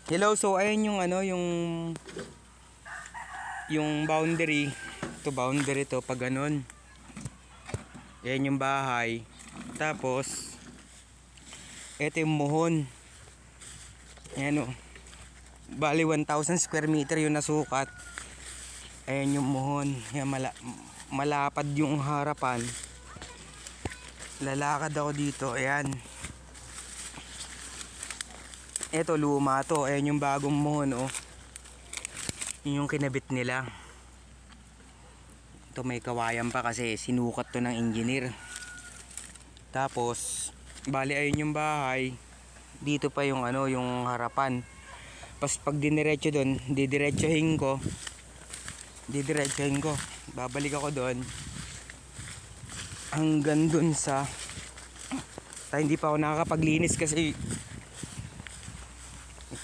Hello, so ayun yung ano, yung boundary. Ito boundary to pag ganun. Ayan yung bahay. Tapos ito yung muhon. Ayan o. Bali 1,000 square meter yung nasukat. Ayan yung muhon. Ayan, malapad yung harapan. Lalakad ako dito. Ayan. Ito luma to. Ayan yung bagong muhon oh. Yun yung kinabit nila. Ito may kawayan pa kasi sinukat to ng engineer. Tapos bali ayun yung bahay. Dito pa yung ano, yung harapan. Pas pag diniretso doon, didiretsohin ko. Babalik ako doon hanggang doon sa hindi pa ako nakakapaglinis kasi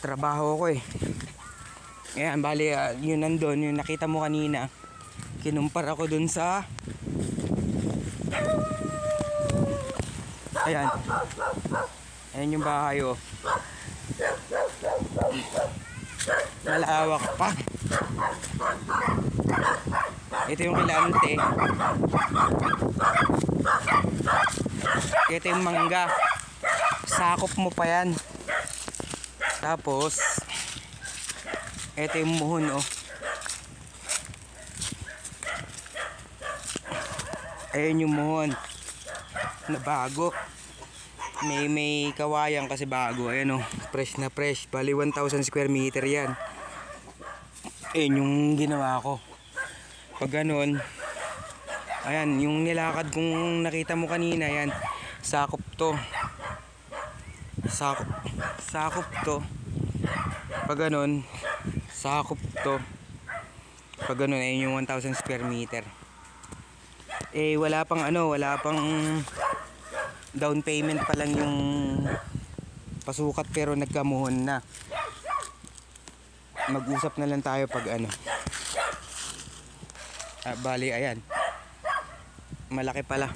trabaho ko eh. Ayan, bali yun nandun, yung nakita mo kanina. Kinumpara ako dun sa ayan. Ayan yung bahay oh. Malawak pa. Ito yung kilante. Ito yung mangga. Sakop mo pa yan. Tapos ito yung muhon oh. Ayun yung muhon na bago. May kawayan kasi bago. Ayan oh, fresh na fresh. Bali 1,000 square meter yan. Ayun yung ginawa ko. Pag ganun, ayan yung nilakad kung nakita mo kanina, yan sakop to. Sakop to. Pag ganun, sakop to. Pag ganun, ayun yung 1,000 square meter. Eh wala pang ano, wala pang down payment pa lang yung pasukat pero nagkamuhon na. Mag-usap na lang tayo pag ano. Bali ayan. Malaki pala.